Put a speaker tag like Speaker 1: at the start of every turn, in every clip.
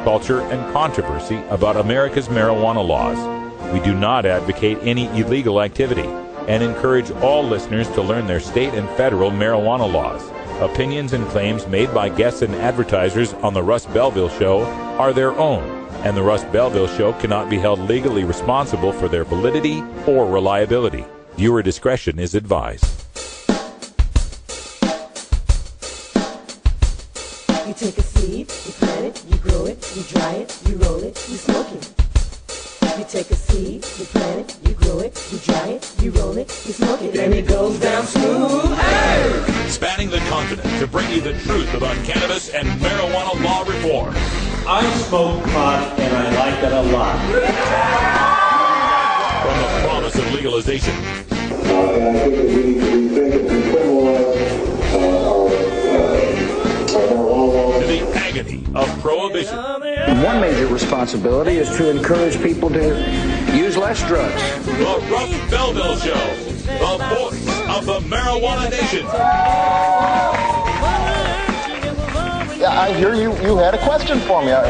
Speaker 1: culture and controversy about America's marijuana laws. We do not advocate any illegal activity and encourage all listeners to learn their state and federal marijuana laws. Opinions and claims made by guests and advertisers on the Russ Belville Show are their own, and the Russ Belville Show cannot be held legally responsible for their validity or reliability. Viewer discretion is advised.
Speaker 2: You take a seed, you plant it, you grow it, you dry it, you roll it, you smoke it. You take a seed, you plant it, you grow it, you dry it, you roll it, you smoke it, and it goes down smooth. Hey!
Speaker 1: Spanning the continent to bring you the truth about cannabis and marijuana law reform.
Speaker 3: I smoke pot and I like it a lot.
Speaker 1: From the promise of legalization.
Speaker 4: And I think that we need to rethink and decriminalize our marijuana laws.
Speaker 1: To the agony of prohibition.
Speaker 5: One major responsibility is to encourage people to use less drugs.
Speaker 1: The Russ Belville Show, the voice of the marijuana nation.
Speaker 6: Yeah, I hear you had a question for me.
Speaker 1: Now,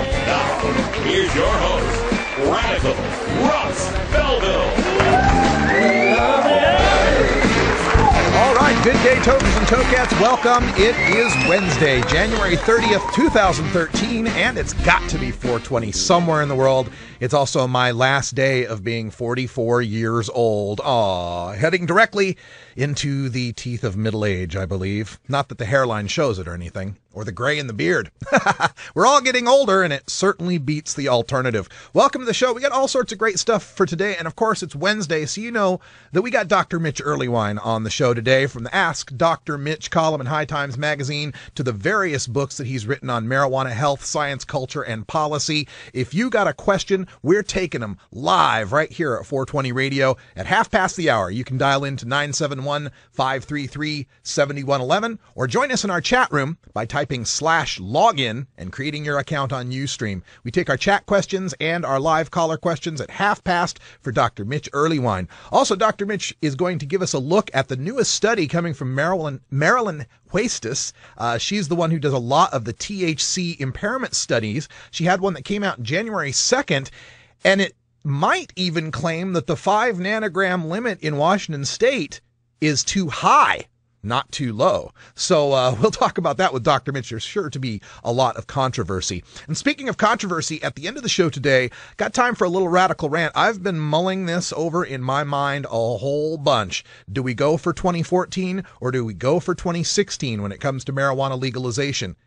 Speaker 1: here's your host, Radical Russ Belville.
Speaker 7: All right, good day, tokers and tokats. Welcome. It is Wednesday, January 30th, 2013, and it's got to be 420 somewhere in the world. It's also my last day of being 44 years old. Aw, heading directly into the teeth of middle age, I believe. Not that the hairline shows it or anything, or the gray in the beard. We're all getting older, and it certainly beats the alternative. Welcome to the show. We got all sorts of great stuff for today, and of course, it's Wednesday, so you know that we got Dr. Mitch Earlywine on the show today, from the Ask Dr. Mitch column in High Times Magazine to the various books that he's written on marijuana health, science, culture, and policy. If you got a question, we're taking them live right here at 420 Radio at half past the hour. You can dial in to 971-533-7111 or join us in our chat room by typing /login and creating your account on Ustream. We take our chat questions and our live caller questions at half past for Dr. Mitch Earlywine. Also, Dr. Mitch is going to give us a look at the newest study coming from Marilyn Huestis. She's the one who does a lot of the THC impairment studies. She had one that came out January 2nd, and it might even claim that the 5 nanogram limit in Washington State is too high, not too low. So we'll talk about that with Dr. Mitch. There's sure to be a lot of controversy. And speaking of controversy, at the end of the show today, got time for a little radical rant. I've been mulling this over in my mind a whole bunch. Do we go for 2014 or do we go for 2016 when it comes to marijuana legalization?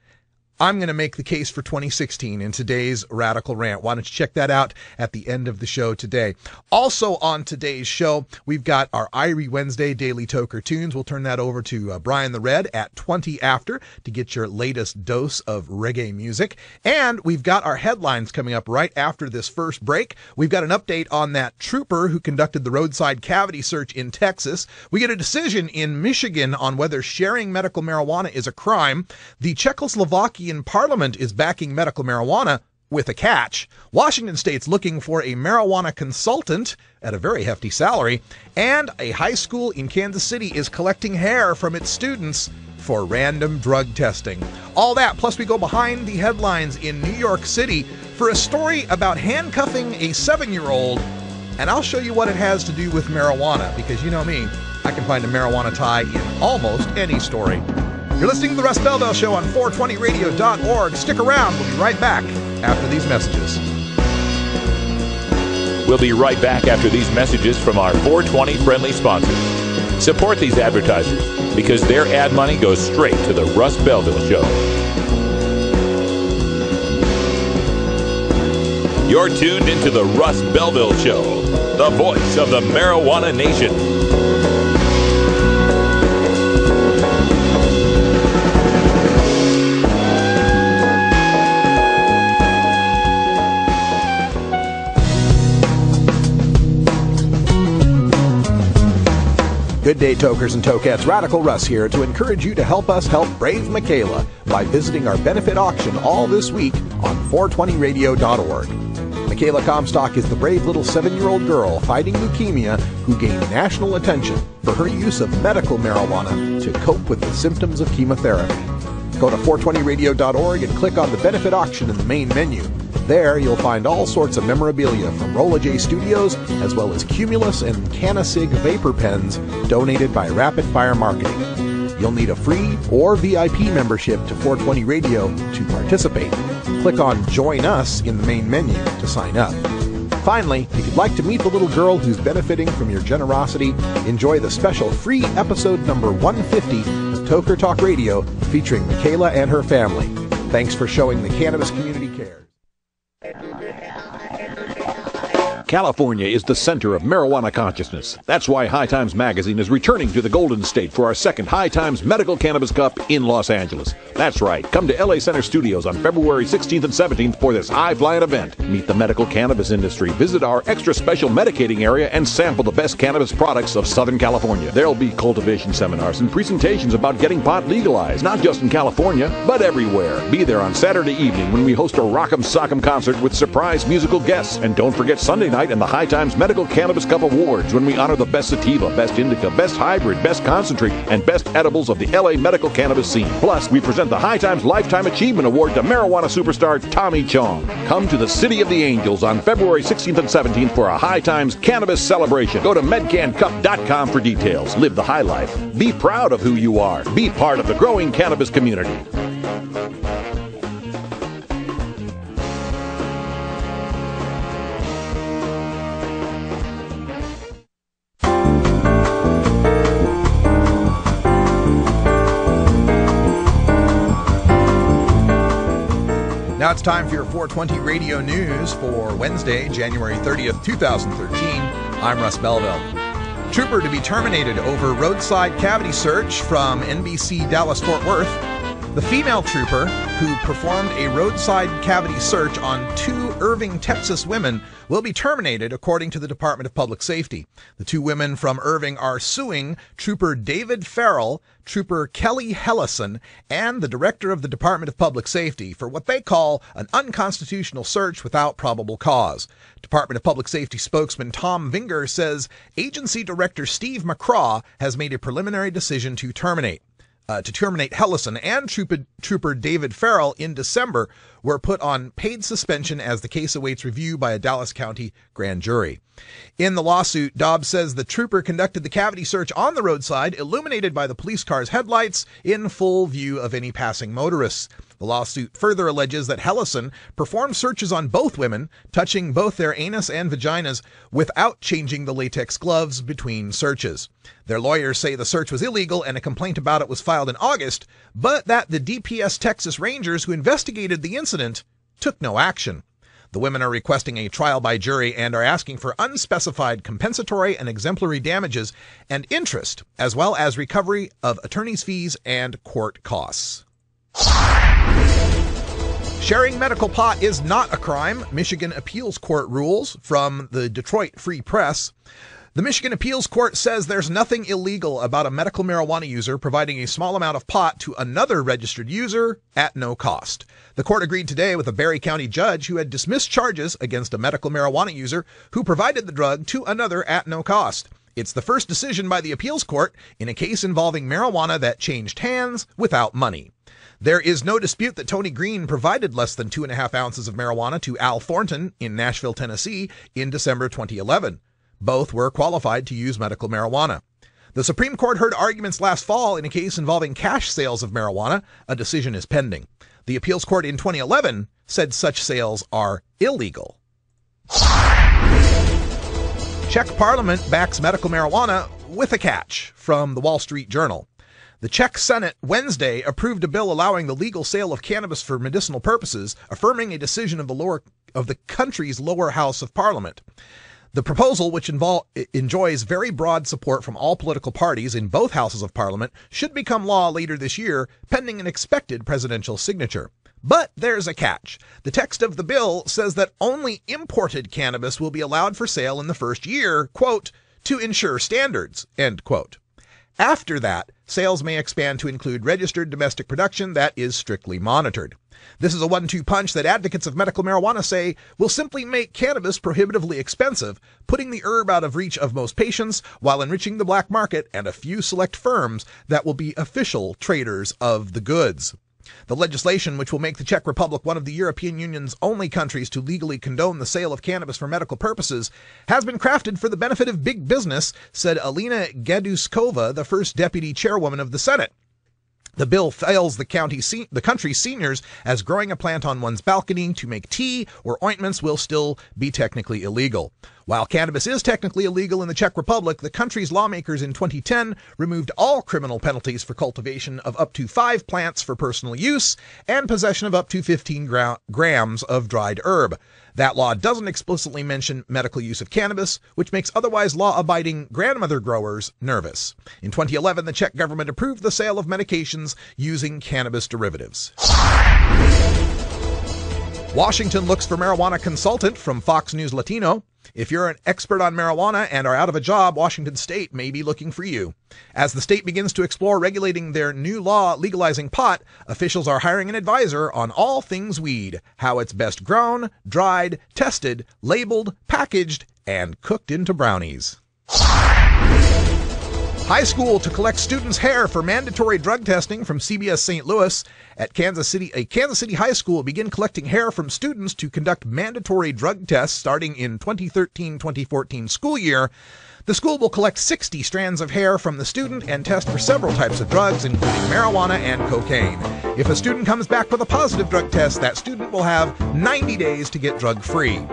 Speaker 7: I'm going to make the case for 2016 in today's Radical Rant. Why don't you check that out at the end of the show today. Also on today's show, we've got our Irie Wednesday Daily Toker Tunes. We'll turn that over to Brian the Red at 20 after to get your latest dose of reggae music. And we've got our headlines coming up right after this first break. We've got an update on that trooper who conducted the roadside cavity search in Texas. We get a decision in Michigan on whether sharing medical marijuana is a crime. The Czechoslovakian Parliament is backing medical marijuana with a catch. Washington State's looking for a marijuana consultant at a very hefty salary. And a high school in Kansas City is collecting hair from its students for random drug testing. All that, plus we go behind the headlines in New York City for a story about handcuffing a 7-year-old. And I'll show you what it has to do with marijuana, because you know me, I can find a marijuana tie in almost any story. You're listening to the Russ Belville Show on 420radio.org. Stick around. We'll be right back after these messages.
Speaker 1: We'll be right back after these messages from our 420 friendly sponsors. Support these advertisers because their ad money goes straight to the Russ Belville Show. You're tuned into the Russ Belville Show, the voice of the marijuana nation.
Speaker 7: Good day, tokers and tokets. Radical Russ here to encourage you to help us help brave Michaela by visiting our benefit auction all this week on 420radio.org. Michaela Comstock is the brave little 7-year-old girl fighting leukemia who gained national attention for her use of medical marijuana to cope with the symptoms of chemotherapy. Go to 420radio.org and click on the benefit auction in the main menu. There, you'll find all sorts of memorabilia from Rolla J Studios, as well as Cumulus and Canasig vapor pens donated by Rapid Fire Marketing. You'll need a free or VIP membership to 420 Radio to participate. Click on Join Us in the main menu to sign up. Finally, if you'd like to meet the little girl who's benefiting from your generosity, enjoy the special free episode number 150 of Toker Talk Radio featuring Michaela and her family. Thanks for showing the cannabis community cares.
Speaker 8: California is the center of marijuana consciousness. That's why High Times Magazine is returning to the Golden State for our second High Times Medical Cannabis Cup in Los Angeles. That's right. Come to LA Center Studios on February 16th and 17th for this high-flying event. Meet the medical cannabis industry, visit our extra special medicating area, and sample the best cannabis products of Southern California. There'll be cultivation seminars and presentations about getting pot legalized, not just in California, but everywhere. Be there on Saturday evening when we host a Rock'em Sock'em concert with surprise musical guests. And don't forget Sunday night and the High Times Medical Cannabis Cup Awards when we honor the best sativa, best indica, best hybrid, best concentrate, and best edibles of the LA medical cannabis scene. Plus, we present the High Times Lifetime Achievement Award to marijuana superstar Tommy Chong. Come to the City of the Angels on February 16th and 17th for a High Times Cannabis celebration. Go to medcancup.com for details. Live the high life. Be proud of who you are. Be part of the growing cannabis community.
Speaker 7: Now it's time for your 420 Radio News for Wednesday, January 30th, 2013. I'm Russ Belville. Trooper to be terminated over roadside cavity search from NBC Dallas-Fort Worth. The female trooper who performed a roadside cavity search on 2 Irving, Texas women will be terminated, according to the Department of Public Safety. The 2 women from Irving are suing Trooper David Farrell, Trooper Kelly Hellison, and the Director of the Department of Public Safety for what they call an unconstitutional search without probable cause. Department of Public Safety spokesman Tom Vinger says Agency Director Steve McCraw has made a preliminary decision to terminate Hellison and Trooper David Farrell in December were put on paid suspension as the case awaits review by a Dallas County grand jury. In the lawsuit, Dobbs says the trooper conducted the cavity search on the roadside, illuminated by the police car's headlights, in full view of any passing motorists. The lawsuit further alleges that Hellison performed searches on both women, touching both their anus and vaginas without changing the latex gloves between searches. Their lawyers say the search was illegal and a complaint about it was filed in August, but that the DPS Texas Rangers who investigated the incident took no action. The women are requesting a trial by jury and are asking for unspecified compensatory and exemplary damages and interest, as well as recovery of attorney's fees and court costs. Sharing medical pot is not a crime, Michigan Appeals Court rules, from the Detroit Free Press. The Michigan Appeals Court says there's nothing illegal about a medical marijuana user providing a small amount of pot to another registered user at no cost. The court agreed today with a Barry County judge who had dismissed charges against a medical marijuana user who provided the drug to another at no cost. It's the first decision by the appeals court in a case involving marijuana that changed hands without money. There is no dispute that Tony Green provided less than 2.5 ounces of marijuana to Al Thornton in Nashville, Tennessee in December 2011. Both were qualified to use medical marijuana. The Supreme Court heard arguments last fall in a case involving cash sales of marijuana. A decision is pending. The appeals court in 2011 said such sales are illegal. Czech Parliament backs medical marijuana with a catch, from the Wall Street Journal. The Czech Senate Wednesday approved a bill allowing the legal sale of cannabis for medicinal purposes, affirming a decision of the country's lower house of parliament. The proposal, which enjoys very broad support from all political parties in both houses of parliament, should become law later this year, pending an expected presidential signature. But there's a catch. The text of the bill says that only imported cannabis will be allowed for sale in the first year, quote, to ensure standards, end quote. After that, sales may expand to include registered domestic production that is strictly monitored. This is a 1-2 punch that advocates of medical marijuana say will simply make cannabis prohibitively expensive, putting the herb out of reach of most patients while enriching the black market and a few select firms that will be official traders of the goods. The legislation, which will make the Czech Republic one of the European Union's only countries to legally condone the sale of cannabis for medical purposes, has been crafted for the benefit of big business, said Alina Gaduskova, the first deputy chairwoman of the Senate. The bill fails the country's seniors, as growing a plant on one's balcony to make tea or ointments will still be technically illegal. While cannabis is technically illegal in the Czech Republic, the country's lawmakers in 2010 removed all criminal penalties for cultivation of up to 5 plants for personal use and possession of up to 15 grams of dried herb. That law doesn't explicitly mention medical use of cannabis, which makes otherwise law-abiding grandmother growers nervous. In 2011, the Czech government approved the sale of medications using cannabis derivatives. Washington looks for marijuana consultant from Fox News Latino. If you're an expert on marijuana and are out of a job, Washington State may be looking for you. As the state begins to explore regulating their new law legalizing pot, officials are hiring an advisor on all things weed, how it's best grown, dried, tested, labeled, packaged, and cooked into brownies. High school to collect students' hair for mandatory drug testing from CBS St. Louis. At Kansas City, a Kansas City high school will begin collecting hair from students to conduct mandatory drug tests starting in 2013-2014 school year. The school will collect 60 strands of hair from the student and test for several types of drugs, including marijuana and cocaine. If a student comes back with a positive drug test, that student will have 90 days to get drug-free.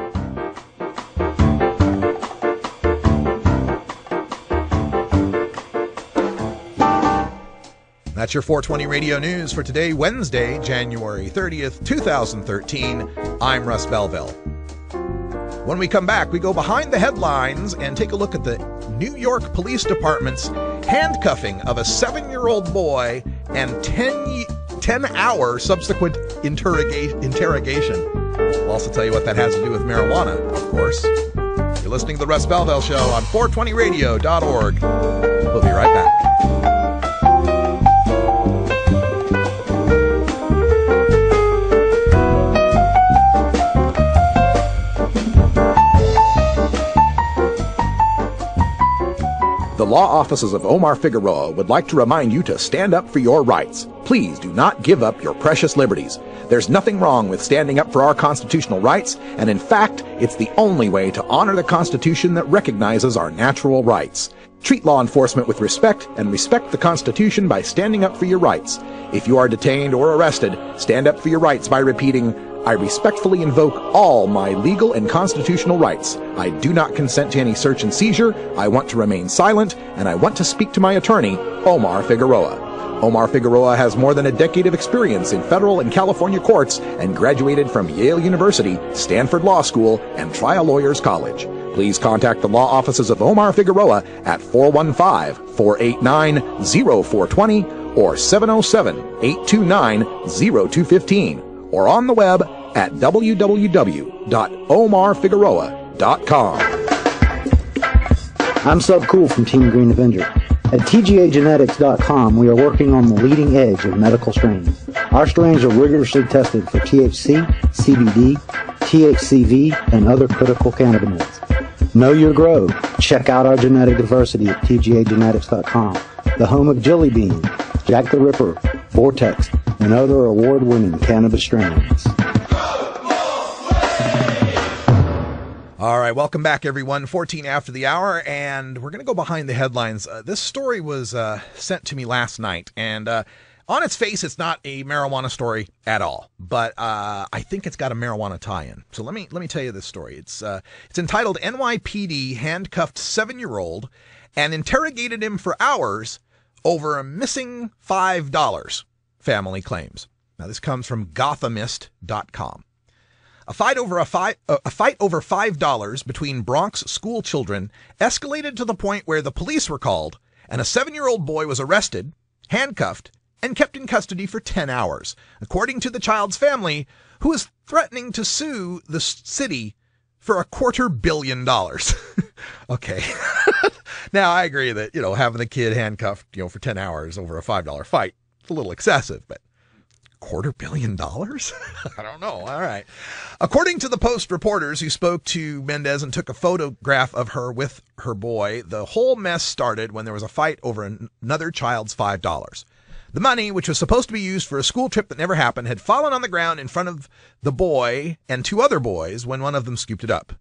Speaker 7: That's your 420 Radio News for today, Wednesday, January 30th, 2013. I'm Russ Belville. When we come back, we go behind the headlines and take a look at the New York Police Department's handcuffing of a 7-year-old boy and 10-hour subsequent interrogation. We'll also tell you what that has to do with marijuana, of course. You're listening to The Russ Belville Show on 420radio.org. We'll be right back.
Speaker 5: The law offices of Omar Figueroa would like to remind you to stand up for your rights. Please do not give up your precious liberties. There's nothing wrong with standing up for our constitutional rights, and in fact, it's the only way to honor the Constitution that recognizes our natural rights. Treat law enforcement with respect and respect the Constitution by standing up for your rights. If you are detained or arrested, stand up for your rights by repeating, "I respectfully invoke all my legal and constitutional rights. I do not consent to any search and seizure. I want to remain silent, and I want to speak to my attorney, Omar Figueroa." Omar Figueroa has more than a decade of experience in federal and California courts and graduated from Yale University, Stanford Law School, and Trial Lawyers College. Please contact the law offices of Omar Figueroa at 415-489-0420 or 707-829-0215. or on the web at www.omarfigueroa.com.
Speaker 9: I'm Sub Cool from Team Green Avenger. At TGAgenetics.com, we are working on the leading edge of medical strains. Our strains are rigorously tested for THC, CBD, THCV, and other critical cannabinoids. Know your grow. Check out our genetic diversity at TGAgenetics.com, the home of Jelly Bean, Jack the Ripper, Vortex, and other award-winning cannabis strains.
Speaker 7: All right, welcome back, everyone. 14 after the hour, and we're going to go behind the headlines. This story was sent to me last night, and on its face, it's not a marijuana story at all, but I think it's got a marijuana tie-in. So let me tell you this story. It's entitled "NYPD Handcuffed 7-Year-Old and Interrogated Him for Hours Over a Missing $5." Family claims. Now, this comes from Gothamist.com. A fight over $5 between Bronx school children escalated to the point where the police were called, and a 7-year-old boy was arrested, handcuffed, and kept in custody for 10 hours, according to the child's family, who is threatening to sue the city for $250 million. Okay. Now, I agree that, having the kid handcuffed, for 10 hours over a $5 fight, a little excessive, but $250 million? I don't know. All right. According to the Post reporters who spoke to Mendez and took a photograph of her with her boy, the whole mess started when there was a fight over another child's $5. The money, which was supposed to be used for a school trip that never happened, had fallen on the ground in front of the boy and two other boys when one of them scooped it up.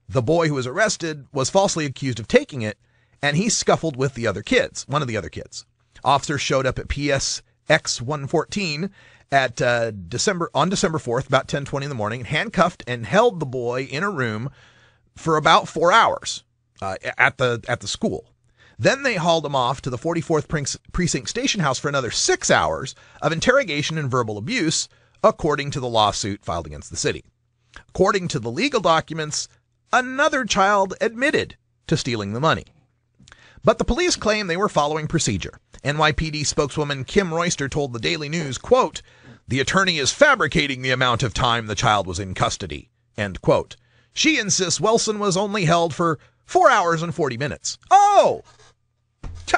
Speaker 7: The boy who was arrested was falsely accused of taking it, and he scuffled with one of the other kids. Officers showed up at PSX 114 on December 4th, about 10:20 in the morning, and handcuffed and held the boy in a room for about 4 hours at the school. Then they hauled him off to the 44th Precinct Station House for another 6 hours of interrogation and verbal abuse, according to the lawsuit filed against the city. According to the legal documents, another child admitted to stealing the money. But the police claim they were following procedure. NYPD spokeswoman Kim Royster told the Daily News, quote, "The attorney is fabricating the amount of time the child was in custody," end quote. She insists Wilson was only held for 4 hours and 40 minutes. Oh!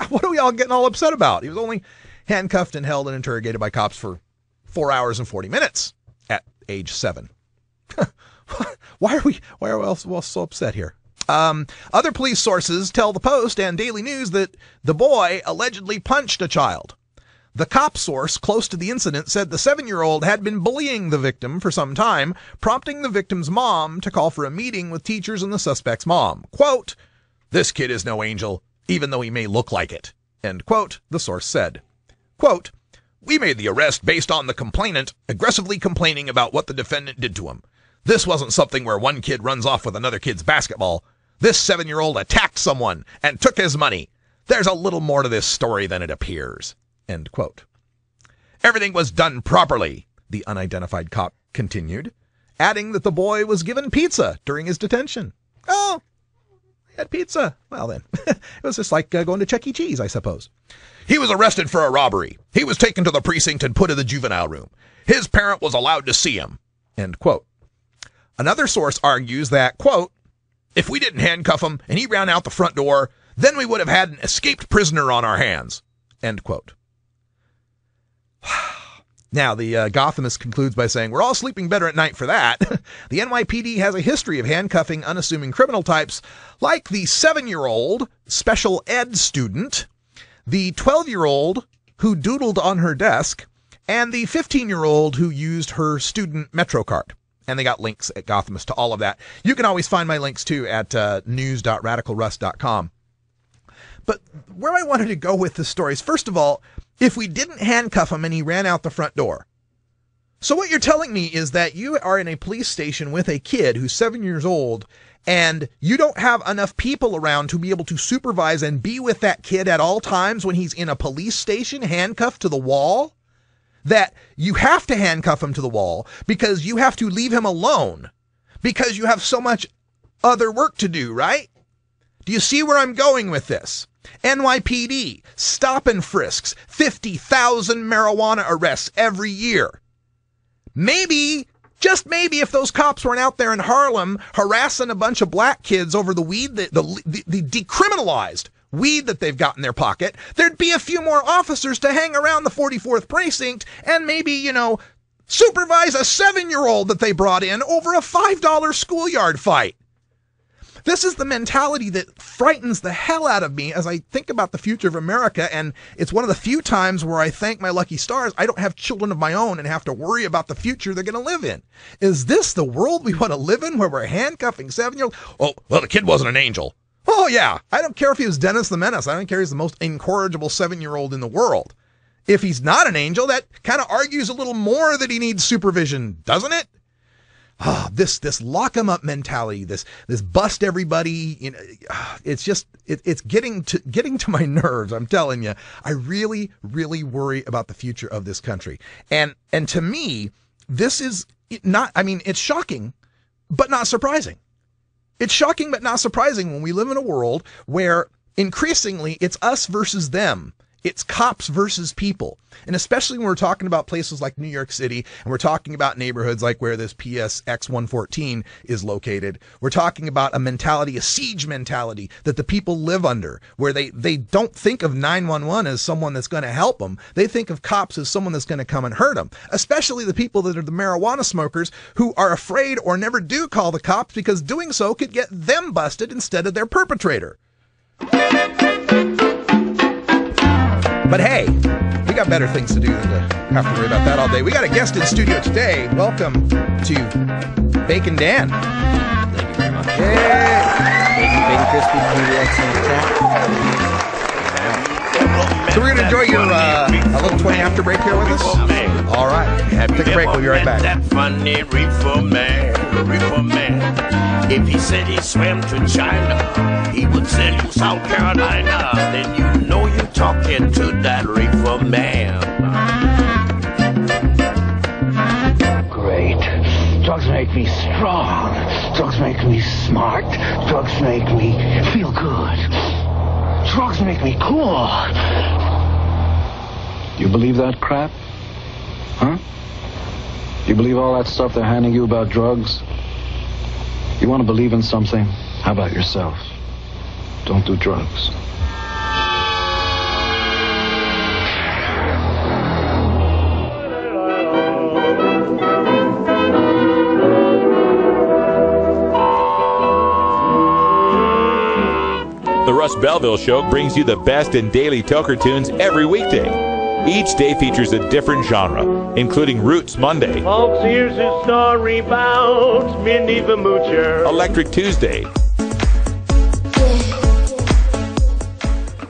Speaker 7: What are we all getting all upset about? He was only handcuffed and held and interrogated by cops for 4 hours and 40 minutes at age 7. Why are we all so upset here? Other police sources tell the Post and Daily News that the boy allegedly punched a child. The cop source close to the incident said the 7-year-old had been bullying the victim for some time, prompting the victim's mom to call for a meeting with teachers and the suspect's mom. Quote, "This kid is no angel, even though he may look like it," end quote, the source said. Quote, "We made the arrest based on the complainant aggressively complaining about what the defendant did to him. This wasn't something where one kid runs off with another kid's basketball. This 7-year-old attacked someone and took his money. There's a little more to this story than it appears," end quote. "Everything was done properly," the unidentified cop continued, adding that the boy was given pizza during his detention. Oh, he had pizza. Well then, it was just like going to Chuck E. Cheese, I suppose. "He was arrested for a robbery. He was taken to the precinct and put in the juvenile room. His parent was allowed to see him," end quote. Another source argues that, quote, "If we didn't handcuff him and he ran out the front door, then we would have had an escaped prisoner on our hands," end quote. Now, the Gothamist concludes by saying, "We're all sleeping better at night for that." The NYPD has a history of handcuffing unassuming criminal types like the 7-year-old special ed student, the 12-year-old who doodled on her desk, and the 15-year-old who used her student Metro card. And they got links at Gothamist to all of that. You can always find my links, too, at news.radicalruss.com. But where I wanted to go with this story is, first of all, if we didn't handcuff him and he ran out the front door. So what you're telling me is that you are in a police station with a kid who's 7 years old, and you don't have enough people around to be able to supervise and be with that kid at all times when he's in a police station handcuffed to the wall? That you have to handcuff him to the wall because you have to leave him alone because you have so much other work to do, right? Do you see where I'm going with this? NYPD, stop and frisks, 50,000 marijuana arrests every year. Maybe, just maybe, if those cops weren't out there in Harlem harassing a bunch of black kids over the weed, the decriminalized weed that they've got in their pocket, there'd be a few more officers to hang around the 44th precinct and maybe, supervise a 7-year-old that they brought in over a $5 schoolyard fight. This is the mentality that frightens the hell out of me as I think about the future of America, and it's one of the few times where I thank my lucky stars I don't have children of my own and have to worry about the future they're going to live in. Is this the world we want to live in, where we're handcuffing 7-year-olds? Oh, well, the kid wasn't an angel. Oh, yeah. I don't care if he was Dennis the Menace. I don't care if he's the most incorrigible 7-year-old in the world. If he's not an angel, that kind of argues a little more that he needs supervision, doesn't it? This lock 'em up mentality, this bust everybody, it's just, it's getting to my nerves. I'm telling you, I really, really worry about the future of this country. And to me, this is not, it's shocking, but not surprising. It's shocking, but not surprising when we live in a world where increasingly it's us versus them. It's cops versus people. And especially when we're talking about places like New York City, and we're talking about neighborhoods like where this PSX 114 is located, we're talking about a mentality, a siege mentality that the people live under, where they don't think of 911 as someone that's going to help them. They think of cops as someone that's going to come and hurt them, especially the people that are the marijuana smokers who are afraid or never do call the cops because doing so could get them busted instead of their perpetrator. But hey, We got better things to do than to have to worry about that all day. We got a guest in studio today. Welcome to Bacon Dan.
Speaker 10: Thank you very much.
Speaker 7: Yay!
Speaker 10: Bacon Crispy from the excellent chat.
Speaker 7: So we're going to enjoy your a little 20 after break here with us? All right. Take a break. We'll be right back.
Speaker 11: That funny reefer man. If he said he swam to China, he would sell you South Carolina. Then you know you're talking to that reefer man.
Speaker 12: Great. Drugs make me strong. Drugs make me smart. Drugs make me feel good. Drugs make me cool.
Speaker 13: You believe that crap? Huh? You believe all that stuff they're handing you about drugs? You want to believe in something? How about yourself? Don't do drugs.
Speaker 1: The Russ Belville Show brings you the best in daily toker tunes every weekday. Each day features a different genre, including Roots Monday,
Speaker 14: Folks, here's a story about Minnie the Moocher,
Speaker 1: Electric Tuesday,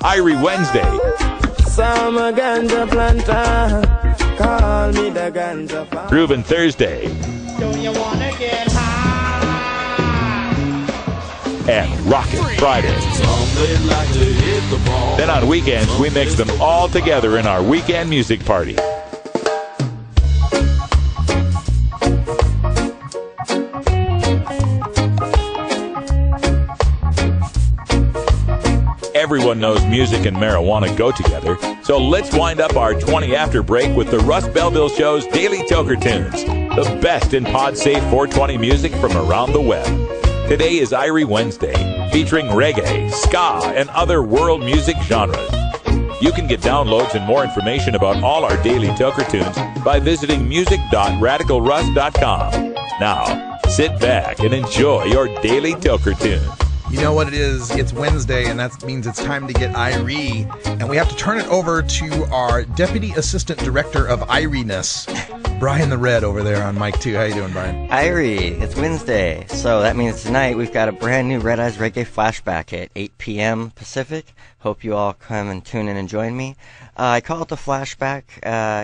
Speaker 1: Irie Wednesday,
Speaker 14: Summer ganja planter, call me the ganja farmer.
Speaker 1: Groovin' Thursday,
Speaker 14: Don't you wanna get high?
Speaker 1: and Rockin' Friday. Then on weekends, we mix them all together in our weekend music party. Everyone knows music and marijuana go together, so let's wind up our 20 after break with the Russ Belville Show's Daily Toker Tunes, the best in pod-safe 420 music from around the web. Today is Irie Wednesday, featuring reggae, ska, and other world music genres. You can get downloads and more information about all our daily toker tunes by visiting music.radicalruss.com. Now, sit back and enjoy your daily toker tune.
Speaker 7: You know what it is? It's Wednesday, and that means it's time to get Irie. And we have to turn it over to our Deputy Assistant Director of Irie-ness, Brian the Red over there on mic 2. How you doing, Brian?
Speaker 10: Irie, it's Wednesday, so that means tonight we've got a brand new Red Eyes Reggae flashback at 8 p.m. Pacific. Hope you all come and tune in and join me. I call it the flashback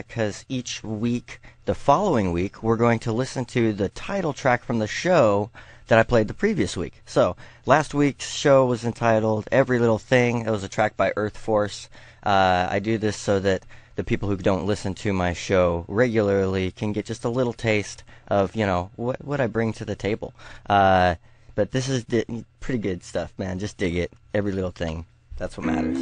Speaker 10: because each week, the following week, we're going to listen to the title track from the show that I played the previous week. So, last week's show was entitled Every Little Thing. It was a track by Earth Force. I do this so that the people who don't listen to my show regularly can get just a little taste of, you know, what I bring to the table. But this is pretty good stuff, man. Just dig it. Every little thing. That's what matters.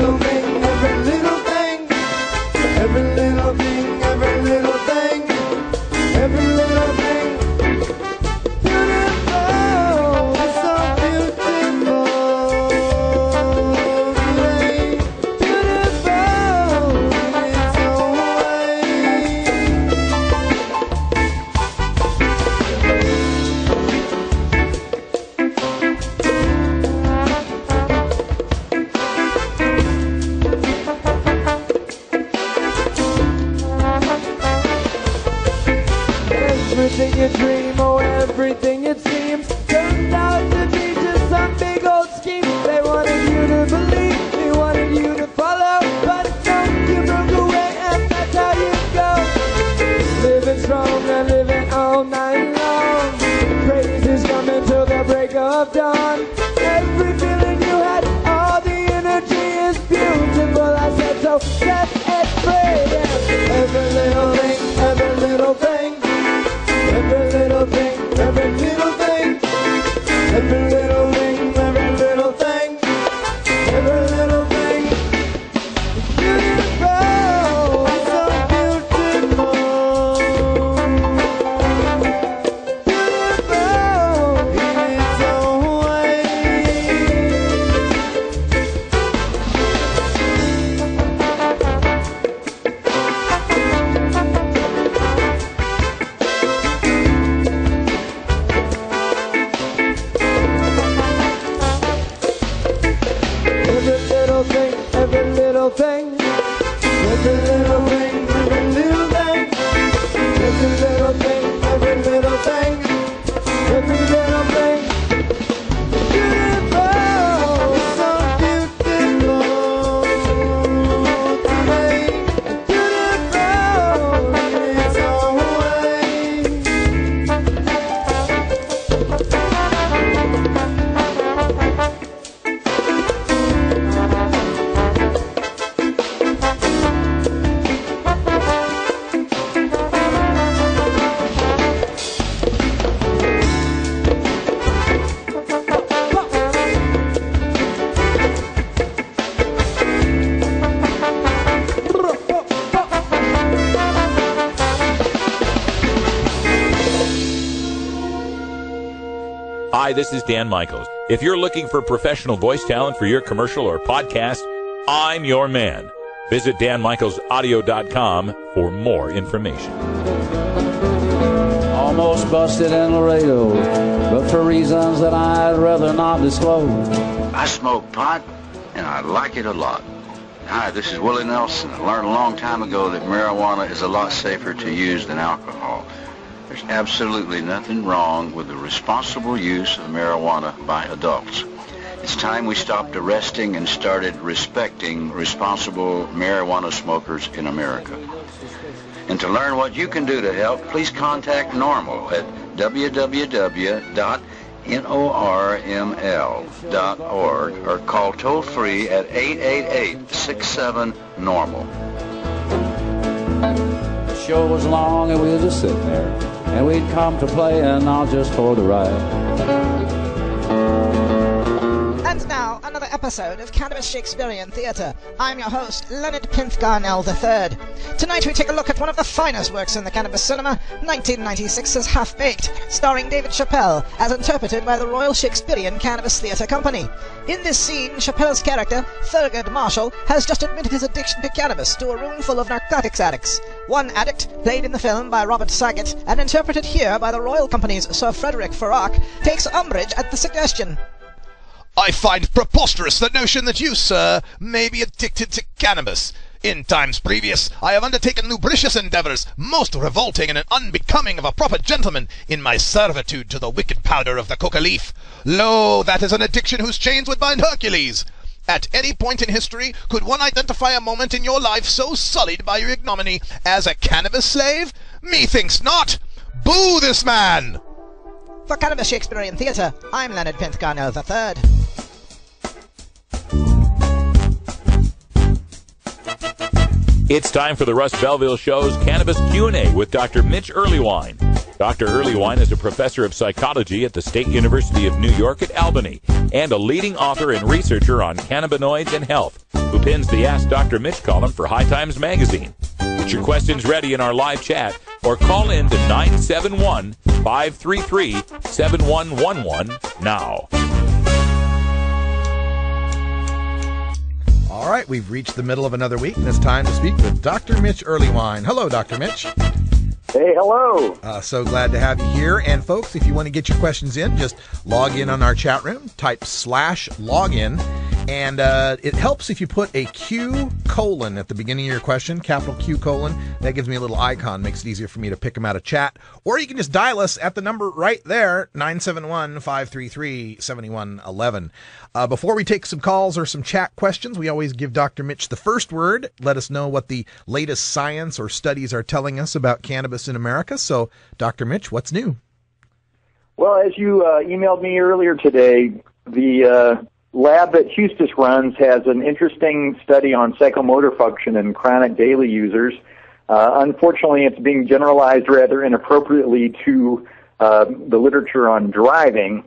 Speaker 14: little thing, every little thing, every little thing, every little thing, every little thing. Beautiful, it's so beautiful. Beautiful in its own everything you dream, oh everything it seems, turned out to be just some big old scheme. They wanted you to believe, they wanted you to follow, but no, you broke away and that's how you go. Living strong and living all night long, praises coming till the break of dawn. Every feeling you had, all the energy is beautiful. I said so, set it free. Yeah. Every little thing, every little thing, every little thing, every little thing, every little thing, every little thing, every little thing. Beautiful, so beautiful. Beautiful in its own way. Every little thing, every little thing, every little thing, every little thing, every little thing, every little thing, every little thing. Beautiful, so beautiful to me. Beautiful in its own way.
Speaker 1: Hi, this is Dan Michaels. If you're looking for professional voice talent for your commercial or podcast, I'm your man. Visit danmichaelsaudio.com for more information.
Speaker 15: Almost busted in Laredo, but for reasons that I'd rather not disclose.
Speaker 16: I smoke pot, and I like it a lot. Hi, this is Willie Nelson. I learned a long time ago that marijuana is a lot safer to use than alcohol. There's absolutely nothing wrong with the responsible use of marijuana by adults. It's time we stopped arresting and started respecting responsible marijuana smokers in America. And to learn what you can do to help, please contact NORML at www.norml.org or call toll-free at 888-67-NORMAL.
Speaker 15: The show was long and we were just sitting there, and we'd come to play and not just for the ride.
Speaker 17: And now, another episode of Cannabis Shakespearean Theatre. I'm your host, Leonard Pinth-Garnell III. Tonight we take a look at one of the finest works in the cannabis cinema, 1996's Half-Baked, starring David Chappelle, as interpreted by the Royal Shakespearean Cannabis Theatre Company. In this scene, Chappelle's character, Thurgood Marshall, has just admitted his addiction to cannabis to a room full of narcotics addicts. One addict, played in the film by Robert Saget, and interpreted here by the Royal Company's Sir Frederick Farrach, takes umbrage at the suggestion.
Speaker 18: I find preposterous the notion that you, sir, may be addicted to cannabis. In times previous, I have undertaken lubricious endeavours, most revolting and unbecoming of a proper gentleman, in my servitude to the wicked powder of the coca leaf. Lo, that is an addiction whose chains would bind Hercules. At any point in history, could one identify a moment in your life so sullied by your ignominy as a cannabis slave? Methinks not! Boo this man!
Speaker 17: For Cannabis Shakespearean Theatre, I'm Leonard Pinth-Garnell III.
Speaker 1: It's time for the Russ Belville Show's Cannabis Q&A with Dr. Mitch Earlywine. Dr. Earlywine is a professor of psychology at the State University of New York at Albany and a leading author and researcher on cannabinoids and health. who pins the Ask Dr. Mitch column for High Times Magazine. Get your questions ready in our live chat or call in to 971-533-7111 now.
Speaker 7: All right, we've reached the middle of another week, and it's time to speak with Dr. Mitch Earlywine. Hello, Dr. Mitch.
Speaker 19: Hey, hello.
Speaker 7: So glad to have you here. And folks, if you want to get your questions in, just log in on our chat room, type /login. And it helps if you put a Q colon at the beginning of your question, capital Q colon. That gives me a little icon, makes it easier for me to pick them out of chat. Or you can just dial us at the number right there, 971-533-7111. Before we take some calls or some chat questions, we always give Dr. Mitch the first word. Let us know what the latest science or studies are telling us about cannabis in America. So, Dr. Mitch, what's new?
Speaker 19: Well, as you emailed me earlier today, the lab that Hustis runs has an interesting study on psychomotor function in chronic daily users. Unfortunately, it's being generalized rather inappropriately to the literature on driving.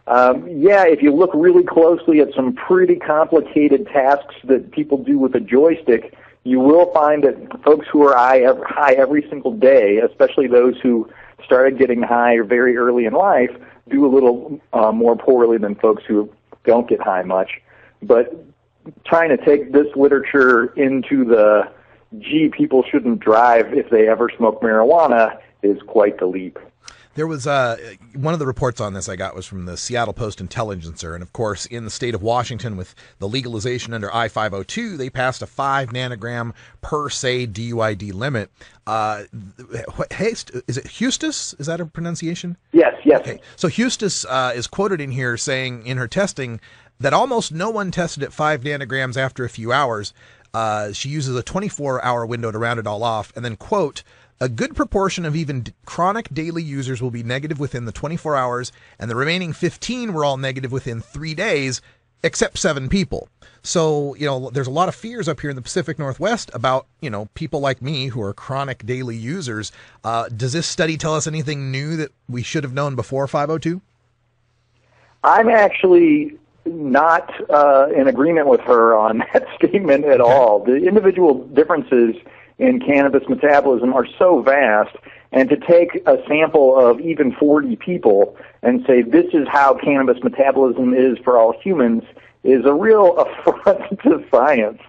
Speaker 19: If you look really closely at some pretty complicated tasks that people do with a joystick, you will find that folks who are high every single day, especially those who started getting high very early in life, do a little more poorly than folks who don't get high much. But trying to take this literature into the, people shouldn't drive if they ever smoke marijuana is quite the leap.
Speaker 7: There was one of the reports on this I got was from the Seattle Post-Intelligencer, and of course, in the state of Washington, with the legalization under I-502, they passed a 5 nanogram per se DUID limit. Is it Hustis? Is that a pronunciation?
Speaker 19: Yes.
Speaker 7: Okay. So Hustis is quoted in here saying in her testing that almost no one tested at 5 nanograms after a few hours. She uses a 24-hour window to round it all off, and then, quote, a good proportion of even chronic daily users will be negative within the 24 hours, and the remaining 15 were all negative within 3 days, except 7 people. So, there's a lot of fears up here in the Pacific Northwest about, people like me who are chronic daily users. Does this study tell us anything new that we should have known before 502?
Speaker 19: I'm actually not in agreement with her on that statement at all. The individual differences in cannabis metabolism are so vast, and to take a sample of even 40 people and say this is how cannabis metabolism is for all humans is a real affront to science.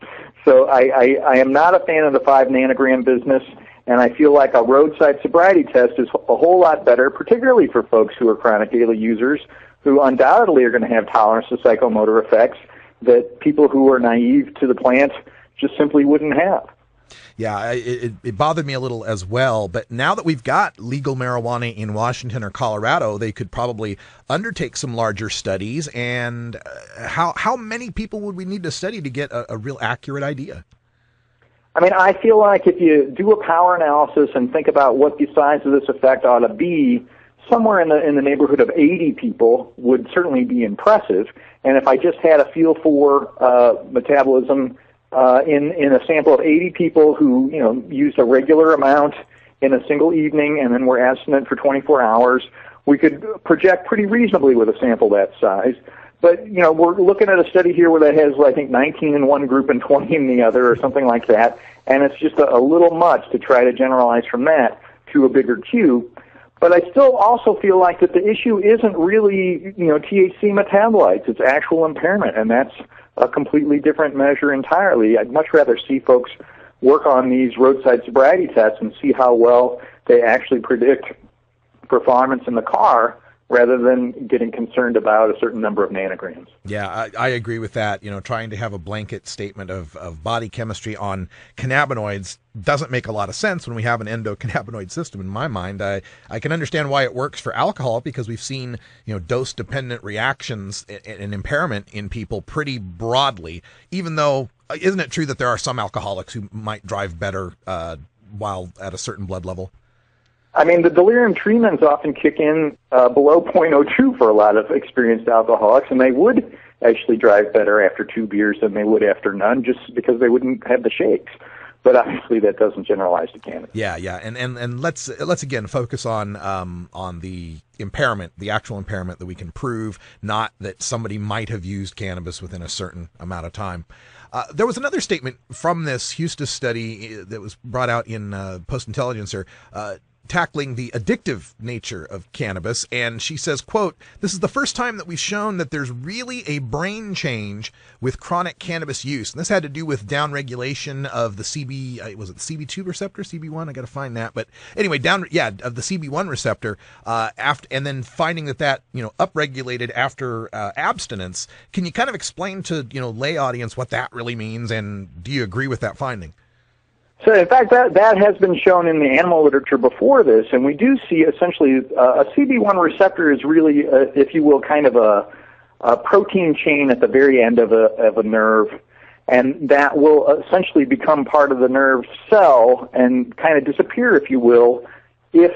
Speaker 19: So I am not a fan of the 5 nanogram business, and I feel like a roadside sobriety test is a whole lot better, particularly for folks who are chronic daily users who undoubtedly are going to have tolerance to psychomotor effects that people who are naive to the plant just simply wouldn't have.
Speaker 7: Yeah, it bothered me a little as well, but now that we've got legal marijuana in Washington or Colorado, they could probably undertake some larger studies. And how many people would we need to study to get a real accurate idea?
Speaker 19: I mean, I feel like if you do a power analysis and think about what the size of this effect ought to be, somewhere in the neighborhood of 80 people would certainly be impressive. And if I just had a feel for metabolism in a sample of 80 people who, used a regular amount in a single evening and then were abstinent for 24 hours, we could project pretty reasonably with a sample that size. But, we're looking at a study here where that has, I think, 19 in one group and 20 in the other or something like that, and it's just a little much to try to generalize from that to a bigger Q. But I still also feel like that the issue isn't really, THC metabolites. It's actual impairment, and that's a completely different measure entirely. I'd much rather see folks work on these roadside sobriety tests and see how well they actually predict performance in the car rather than getting concerned about a certain number of nanograms.
Speaker 7: Yeah, I agree with that. Trying to have a blanket statement of body chemistry on cannabinoids doesn't make a lot of sense when we have an endocannabinoid system. In my mind, I can understand why it works for alcohol because we've seen, dose-dependent reactions and impairment in people pretty broadly, even though, isn't it true that there are some alcoholics who might drive better while at a certain blood level?
Speaker 19: I mean, the delirium tremens often kick in below 0.02 for a lot of experienced alcoholics, and they would actually drive better after 2 beers than they would after none, just because they wouldn't have the shakes. But obviously, that doesn't generalize to cannabis.
Speaker 7: Yeah, and let's again focus on the impairment, the actual impairment that we can prove, not that somebody might have used cannabis within a certain amount of time. There was another statement from this Houston study that was brought out in Post-Intelligencer, tackling the addictive nature of cannabis, and she says, quote, "This is the first time that we've shown that there's really a brain change with chronic cannabis use." And this had to do with downregulation of the was it the CB2 receptor, CB1? I got to find that. But anyway, of the CB1 receptor, and then finding that upregulated after abstinence. Can you kind of explain to lay audience what that really means, and do you agree with that finding?
Speaker 19: So, in fact, that has been shown in the animal literature before this, and we do see essentially a CB1 receptor is really, if you will, kind of a protein chain at the very end of a nerve, and that will essentially become part of the nerve cell and kind of disappear, if you will, if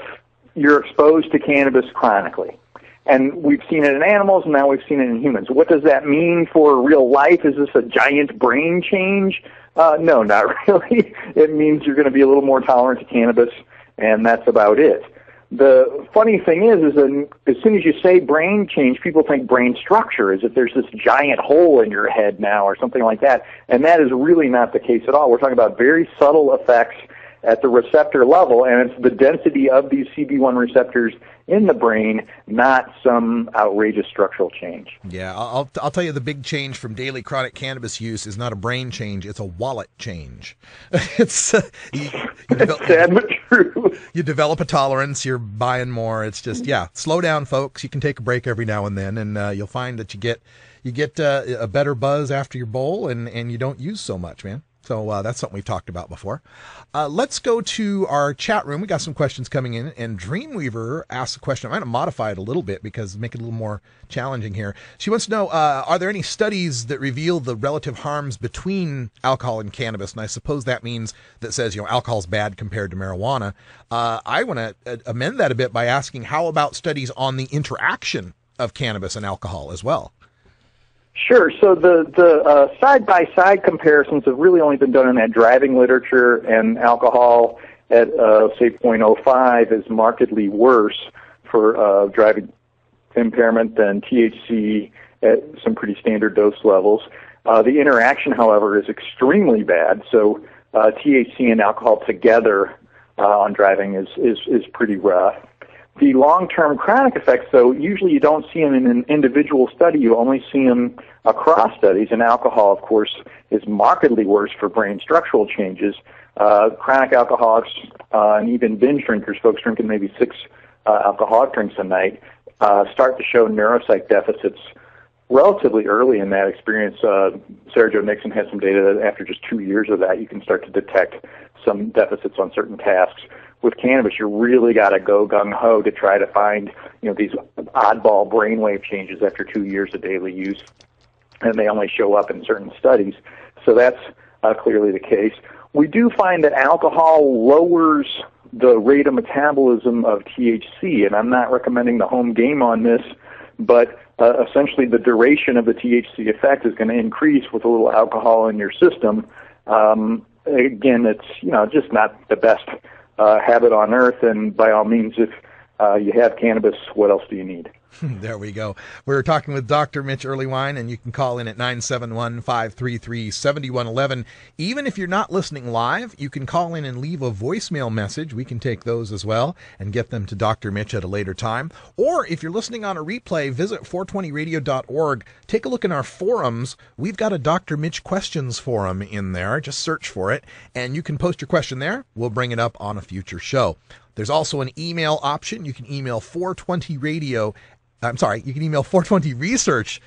Speaker 19: you're exposed to cannabis chronically. And we've seen it in animals, and now we've seen it in humans. What does that mean for real life? Is this a giant brain change? No, not really. It means you're going to be a little more tolerant to cannabis, and that's about it. The funny thing is that as soon as you say brain change, people think brain structure, as if there's this giant hole in your head now or something like that, and that is really not the case at all. We're talking about very subtle effects at the receptor level, and it's the density of these CB1 receptors in the brain, not some outrageous structural change.
Speaker 7: Yeah, I'll tell you, the big change from daily chronic cannabis use is not a brain change, it's a wallet change. It's
Speaker 19: it's sad but true.
Speaker 7: You develop a tolerance, you're buying more. It's just, slow down, folks. You can take a break every now and then, and you'll find that you get a better buzz after your bowl, and you don't use so much, man. So that's something we've talked about before. Let's go to our chat room. We got some questions coming in, and Dreamweaver asked a question. I'm going to modify it a little bit because make it a little more challenging here. She wants to know, are there any studies that reveal the relative harms between alcohol and cannabis? And I suppose that means that says, alcohol's bad compared to marijuana. I want to amend that a bit by asking, how about studies on the interaction of cannabis and alcohol as well?
Speaker 19: Sure. So the side-by-side comparisons have really only been done in that driving literature, and alcohol at, say, 0.05 is markedly worse for driving impairment than THC at some pretty standard dose levels. The interaction, however, is extremely bad. So THC and alcohol together on driving is pretty rough. The long-term chronic effects, though, usually you don't see them in an individual study. You only see them across studies, and alcohol, of course, is markedly worse for brain structural changes. Chronic alcoholics and even binge drinkers, folks drinking maybe 6 alcoholic drinks a night, start to show neuropsych deficits relatively early in that experience. Sarah Jo Nixon has some data that after just 2 years of that, you can start to detect some deficits on certain tasks. With cannabis, you really got to go gung-ho to try to find, these oddball brainwave changes after 2 years of daily use, and they only show up in certain studies. So that's clearly the case. We do find that alcohol lowers the rate of metabolism of THC, and I'm not recommending the home game on this, but essentially the duration of the THC effect is going to increase with a little alcohol in your system. Again, it's just not the best habit on earth, and by all means, if you have cannabis, what else do you need?
Speaker 7: There we go. We're talking with Dr. Mitch Earlywine, and you can call in at 971-533-7111. Even if you're not listening live, you can call in and leave a voicemail message. We can take those as well and get them to Dr. Mitch at a later time. Or if you're listening on a replay, visit 420radio.org. Take a look in our forums. We've got a Dr. Mitch questions forum in there. Just search for it, and you can post your question there. We'll bring it up on a future show. There's also an email option. You can email 420radio. You can email 420research.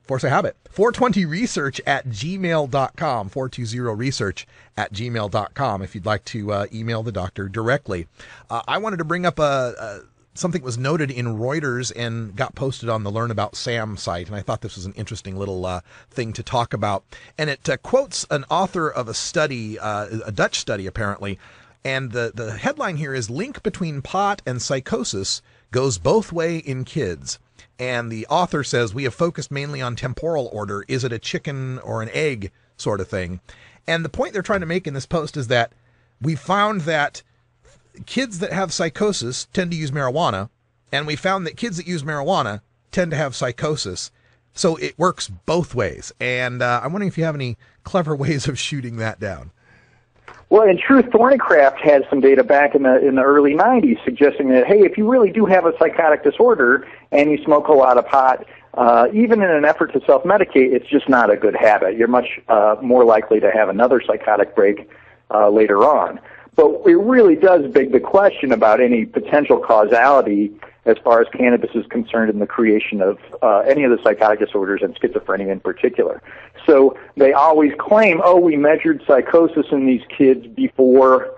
Speaker 7: Force a habit. 420research at gmail.com. 420research at gmail.com if you'd like to email the doctor directly. I wanted to bring up something that was noted in Reuters and got posted on the Learn About Sam site, and I thought this was an interesting little thing to talk about. And it quotes an author of a study, a Dutch study apparently, and the headline here is "Link Between Pot and Psychosis Goes Both Way in Kids." And the author says, "We have focused mainly on temporal order. Is it a chicken or an egg sort of thing?" And the point they're trying to make in this post is that we found that kids that have psychosis tend to use marijuana, and we found that kids that use marijuana tend to have psychosis. So it works both ways. And I'm wondering if you have any clever ways of shooting that down.
Speaker 19: Well, in truth, Thornycraft had some data back in the early 90s suggesting that, hey, if you really do have a psychotic disorder and you smoke a lot of pot, even in an effort to self-medicate, it's just not a good habit. You're much more likely to have another psychotic break later on. But it really does beg the question about any potential causality as far as cannabis is concerned in the creation of any of the psychotic disorders and schizophrenia in particular. So they always claim, oh, we measured psychosis in these kids before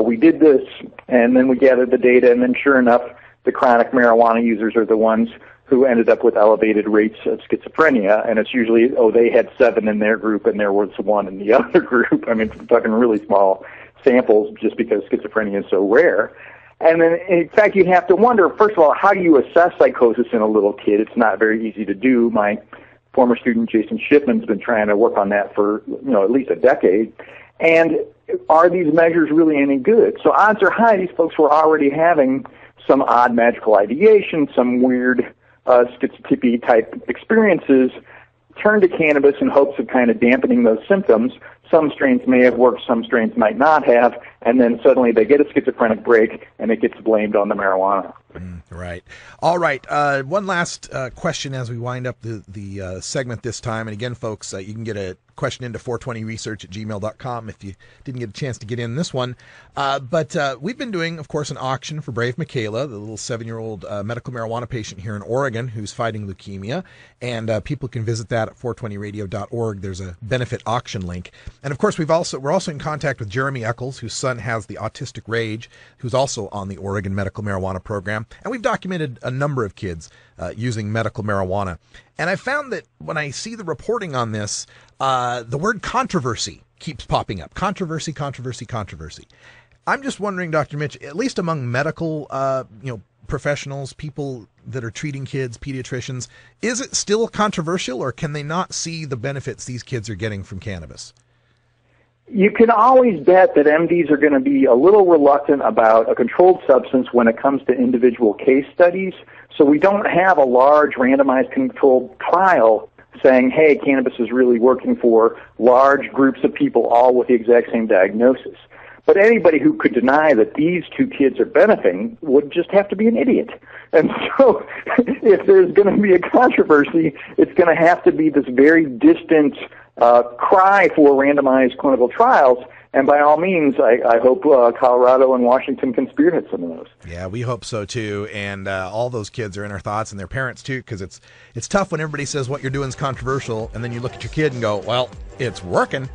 Speaker 19: we did this, and then we gathered the data, and then sure enough, the chronic marijuana users are the ones who ended up with elevated rates of schizophrenia, and it's usually, oh, they had 7 in their group and there was 1 in the other group. I mean, we're talking really small samples just because schizophrenia is so rare. And then, in fact, you have to wonder, first of all, how do you assess psychosis in a little kid? It's not very easy to do. My former student, Jason Shipman's been trying to work on that for, at least a decade. And are these measures really any good? So odds are high these folks were already having some odd magical ideation, some weird schizotypy type experiences, turn to cannabis in hopes of kind of dampening those symptoms. Some strains may have worked, some strains might not have, and then suddenly they get a schizophrenic break and it gets blamed on the marijuana.
Speaker 7: Right. All right. One last question as we wind up the segment this time. And again, folks, you can get a question into 420research@gmail.com if you didn't get a chance to get in this one. But we've been doing, of course, an auction for Brave Michaela, the little 7-year-old medical marijuana patient here in Oregon who's fighting leukemia. And people can visit that at 420radio.org. There's a benefit auction link. And of course, we're also in contact with Jeremy Eccles, whose son has the autistic rage, who's also on the Oregon medical marijuana program. And we've documented a number of kids using medical marijuana. And I found that when I see the reporting on this, the word controversy keeps popping up. Controversy, controversy, controversy. I'm just wondering, Dr. Mitch, at least among medical professionals, people that are treating kids, pediatricians, is it still controversial, or can they not see the benefits these kids are getting from cannabis?
Speaker 19: You can always bet that MDs are going to be a little reluctant about a controlled substance when it comes to individual case studies. So we don't have a large randomized controlled trial saying, hey, cannabis is really working for large groups of people all with the exact same diagnosis. But anybody who could deny that these 2 kids are benefiting would just have to be an idiot. And so if there's going to be a controversy, it's going to have to be this very distant cry for randomized clinical trials. And by all means, I hope Colorado and Washington can spearhead some of those.
Speaker 7: Yeah, we hope so too. And all those kids are in our thoughts, and their parents too, because it's tough when everybody says what you're doing is controversial, and then you look at your kid and go, well, it's working.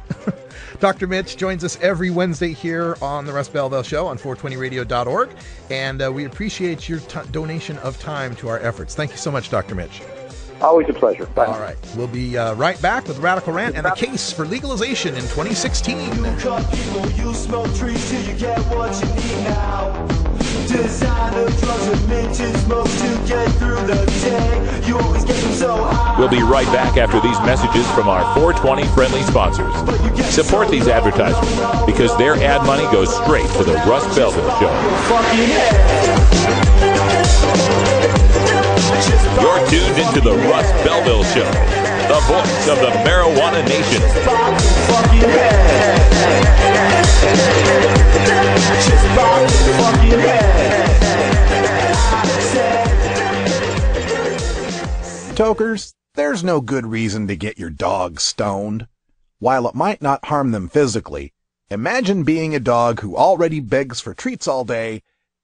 Speaker 7: Dr. Mitch joins us every Wednesday here on the Russ Belville Show on 420radio.org, and we appreciate your donation of time to our efforts. Thank you so much, Dr. Mitch.
Speaker 19: Always a pleasure. Bye.
Speaker 7: All right. We'll be right back with Radical Rant and a case for legalization in 2016.
Speaker 14: You cut people, you smoke trees till you get what you need now. Designer drugs and minted smoke to get through the day. You always get them so high.
Speaker 1: We'll be right back after these messages from our 420 friendly sponsors. Support these advertisements because their ad money goes straight to the Russ Belville Show. You're tuned into the Russ Belville Show, the voice of the marijuana nation.
Speaker 5: Tokers, there's no good reason to get your dog stoned. While it might not harm them physically, imagine being a dog who already begs for treats all day,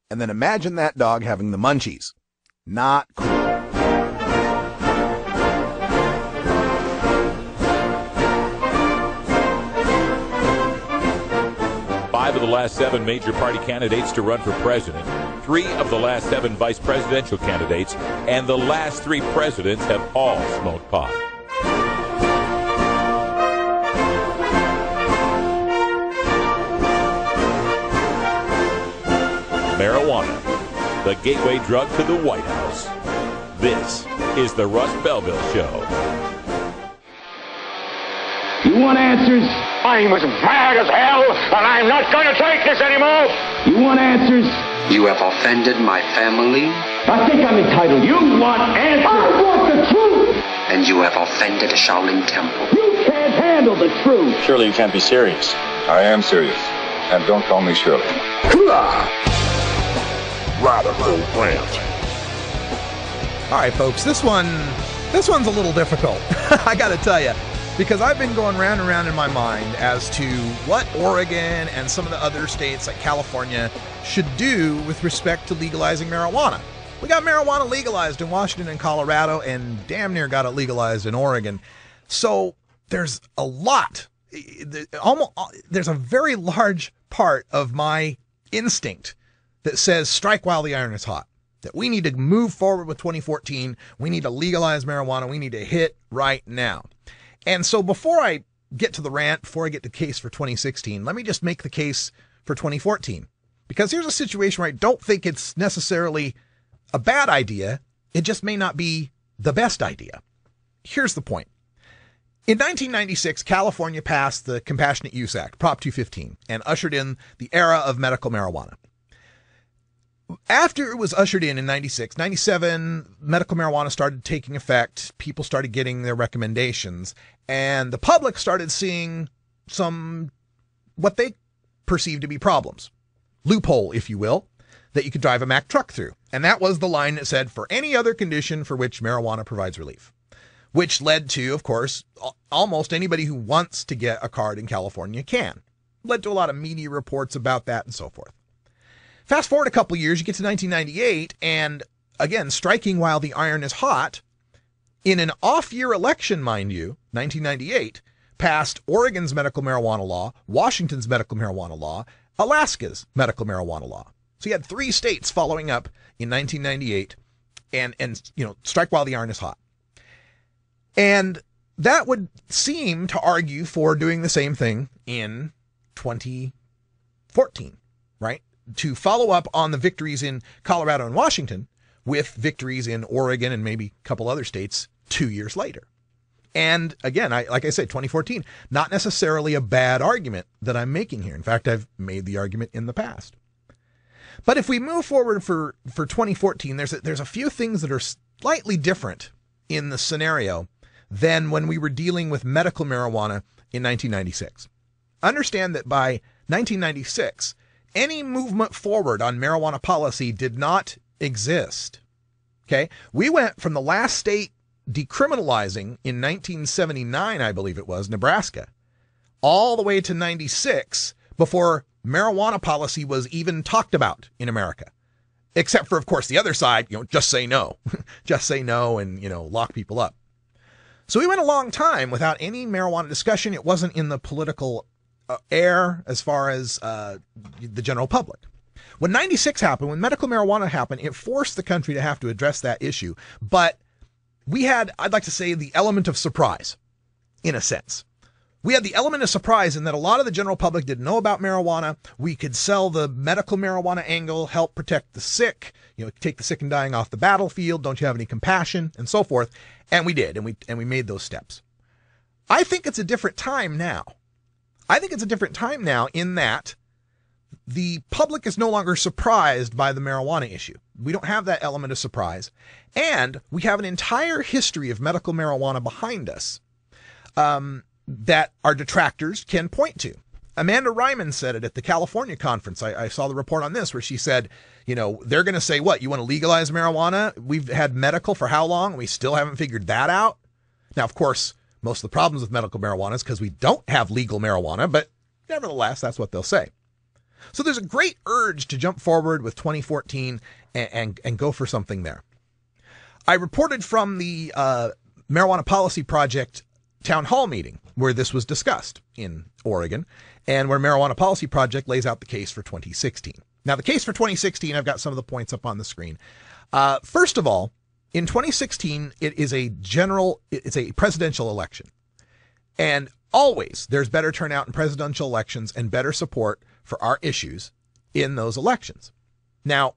Speaker 5: and then imagine that dog having the munchies. Not cool.
Speaker 1: 5 of the last 7 major party candidates to run for president, 3 of the last 7 vice presidential candidates, and the last 3 presidents have all smoked pot. Marijuana, the gateway drug to the White House. This is the Russ Belville Show.
Speaker 12: You want answers?
Speaker 11: I'm as mad as hell, and I'm not going to take this anymore.
Speaker 12: You want answers?
Speaker 20: You have offended my family.
Speaker 12: I think I'm entitled. You want answers? I want the truth.
Speaker 20: And and you have offended a Shaolin temple.
Speaker 12: You can't handle the truth.
Speaker 3: Surely you can't be serious.
Speaker 4: I am serious. And don't call me Shirley.
Speaker 1: Radical rant.
Speaker 7: All right, folks, this one's a little difficult. I got to tell you, because I've been going round and round in my mind as to what Oregon and some of the other states like California should do with respect to legalizing marijuana. We got marijuana legalized in Washington and Colorado, and damn near got it legalized in Oregon. So there's a lot. There's a very large part of my instinct that says strike while the iron is hot. That we need to move forward with 2014. We need to legalize marijuana. We need to hit right now. And so before I get to the rant, before I get to the case for 2016, let me just make the case for 2014. Because here's a situation where I don't think it's necessarily a bad idea. It just may not be the best idea. Here's the point. In 1996, California passed the Compassionate Use Act, Prop 215, and ushered in the era of medical marijuana. After it was ushered in 96, 97, medical marijuana started taking effect. People started getting their recommendations, and the public started seeing some, what they perceived to be problems. Loophole, if you will, that you could drive a Mack truck through. And that was the line that said, for any other condition for which marijuana provides relief. Which led to, of course, almost anybody who wants to get a card in California can. Led to a lot of media reports about that and so forth. Fast forward a couple years, you get to 1998, and again, striking while the iron is hot, in an off-year election, mind you, 1998, passed Oregon's medical marijuana law, Washington's medical marijuana law, Alaska's medical marijuana law. So you had 3 states following up in 1998 and strike while the iron is hot. And that would seem to argue for doing the same thing in 2014, right? To follow up on the victories in Colorado and Washington with victories in Oregon and maybe a couple other states 2 years later. And again, like I said, 2014, not necessarily a bad argument that I'm making here. In fact, I've made the argument in the past. But if we move forward for 2014, there's a few things that are slightly different in the scenario than when we were dealing with medical marijuana in 1996. Understand that by 1996, any movement forward on marijuana policy did not exist. Okay? We went from the last state decriminalizing in 1979, I believe it was, Nebraska, all the way to 96 before marijuana policy was even talked about in America. Except for, of course, the other side, just say no. Just say no and, lock people up. So we went a long time without any marijuana discussion. It wasn't in the political air as far as the general public. When 96 happened, when medical marijuana happened, it forced the country to have to address that issue. But we had, I'd like to say, the element of surprise, in a sense. We had the element of surprise in that a lot of the general public didn't know about marijuana. We could sell the medical marijuana angle, help protect the sick, take the sick and dying off the battlefield. Don't you have any compassion, and so forth. And we did, and we made those steps. I think it's a different time now. I think it's a different time now in that the public is no longer surprised by the marijuana issue. We don't have that element of surprise. And we have an entire history of medical marijuana behind us that our detractors can point to. Amanda Ryman said it at the California conference. I saw the report on this where she said, they're going to say, what, you want to legalize marijuana? We've had medical for how long? We still haven't figured that out. Now, of course, most of the problems with medical marijuana is because we don't have legal marijuana, but nevertheless, that's what they'll say. So there's a great urge to jump forward with 2014 and go for something there. I reported from the Marijuana Policy Project town hall meeting where this was discussed in Oregon and where Marijuana Policy Project lays out the case for 2016. Now, the case for 2016, I've got some of the points up on the screen. First of all, in 2016, it's a presidential election. And always there's better turnout in presidential elections and better support for our issues in those elections. Now,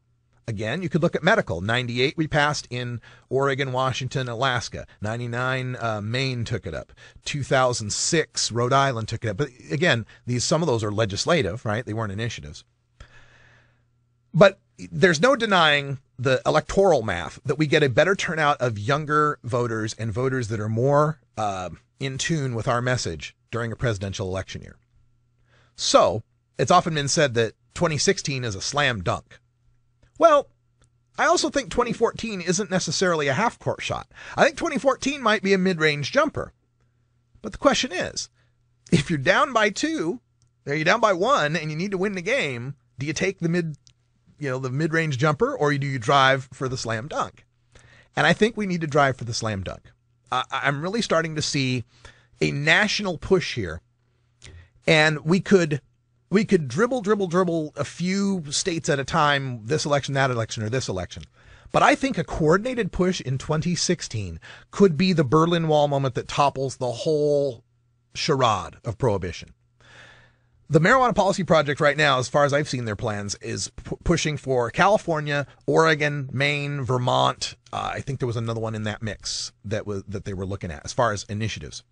Speaker 7: again, you could look at medical. 98 we passed in Oregon, Washington, Alaska. 99 Maine took it up. 2006 Rhode Island took it up. But again, some of those are legislative, right? They weren't initiatives. But there's no denying the electoral math that we get a better turnout of younger voters and voters that are more in tune with our message during a presidential election year. So it's often been said that 2016 is a slam dunk. Well, I also think 2014 isn't necessarily a half-court shot. I think 2014 might be a mid-range jumper. But the question is, if you're down by 2, or you're down by 1, and you need to win the game, do you take the mid-range jumper, or do you drive for the slam dunk? And I think we need to drive for the slam dunk. I'm really starting to see a national push here, and we could dribble a few states at a time, this election, that election, or this election. But I think a coordinated push in 2016 could be the Berlin Wall moment that topples the whole charade of prohibition. The Marijuana Policy Project right now, as far as I've seen their plans, is pushing for California, Oregon, Maine, Vermont. I think there was another one in that mix that they were looking at as far as initiatives.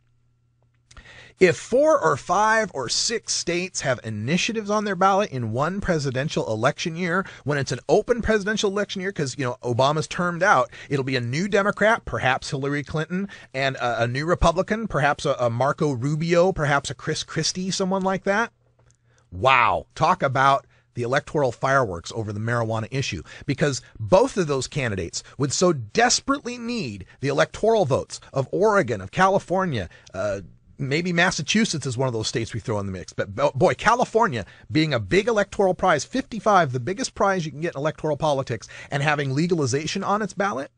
Speaker 7: If 4 or 5 or 6 states have initiatives on their ballot in one presidential election year, when it's an open presidential election year, because, Obama's termed out, it'll be a new Democrat, perhaps Hillary Clinton, and a new Republican, perhaps a Marco Rubio, perhaps a Chris Christie, someone like that. Wow. Talk about the electoral fireworks over the marijuana issue, because both of those candidates would so desperately need the electoral votes of Oregon, of California, maybe Massachusetts is one of those states we throw in the mix. But boy, California being a big electoral prize, 55, the biggest prize you can get in electoral politics, and having legalization on its ballot,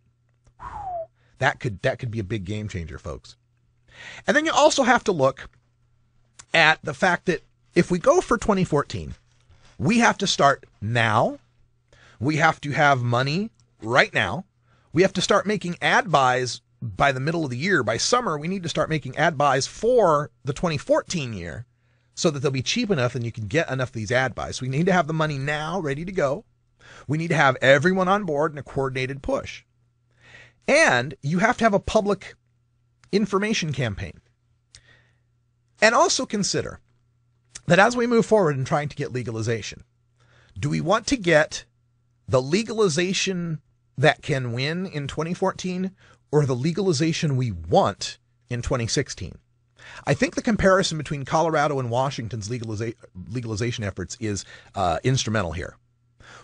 Speaker 7: that could be a big game changer, folks. And then you also have to look at the fact that if we go for 2014, we have to start now. We have to have money right now. We have to start making ad buys by the middle of the year. By summer, we need to start making ad buys for the 2014 year so that they'll be cheap enough and you can get enough of these ad buys. So we need to have the money now ready to go. We need to have everyone on board in a coordinated push. And you have to have a public information campaign. And also consider that as we move forward in trying to get legalization, do we want to get the legalization that can win in 2014 or the legalization we want in 2016? I think the comparison between Colorado and Washington's legalization efforts is instrumental here.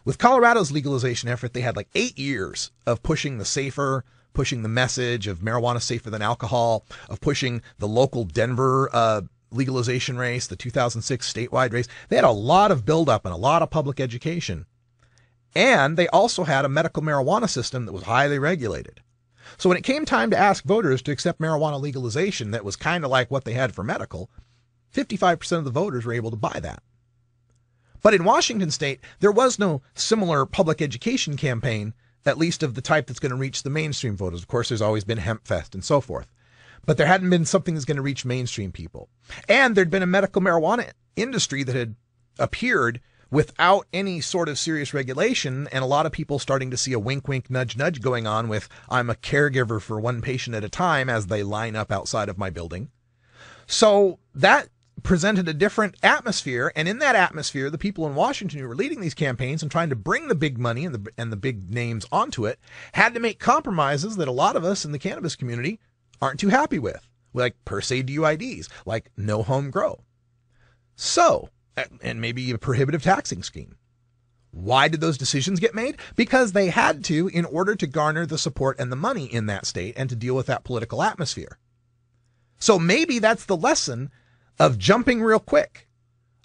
Speaker 7: With Colorado's legalization effort, they had like 8 years of pushing the message of marijuana safer than alcohol, of pushing the local Denver legalization race, the 2006 statewide race. They had a lot of buildup and a lot of public education. And they also had a medical marijuana system that was highly regulated. So when it came time to ask voters to accept marijuana legalization that was kind of like what they had for medical, 55% of the voters were able to buy that. But in Washington state, there was no similar public education campaign, at least of the type that's going to reach the mainstream voters. Of course, there's always been HempFest and so forth. But there hadn't been something that's going to reach mainstream people. And there'd been a medical marijuana industry that had appeared without any sort of serious regulation, and a lot of people starting to see a wink, wink, nudge, nudge going on with, I'm a caregiver for one patient at a time as they line up outside of my building. So that presented a different atmosphere, and in that atmosphere, the people in Washington who were leading these campaigns and trying to bring the big money and the big names onto it had to make compromises that a lot of us in the cannabis community aren't too happy with, like per se DUIDs, like no home grow. So, and maybe a prohibitive taxing scheme. Why did those decisions get made? Because they had to in order to garner the support and the money in that state and to deal with that political atmosphere. So maybe that's the lesson of jumping real quick,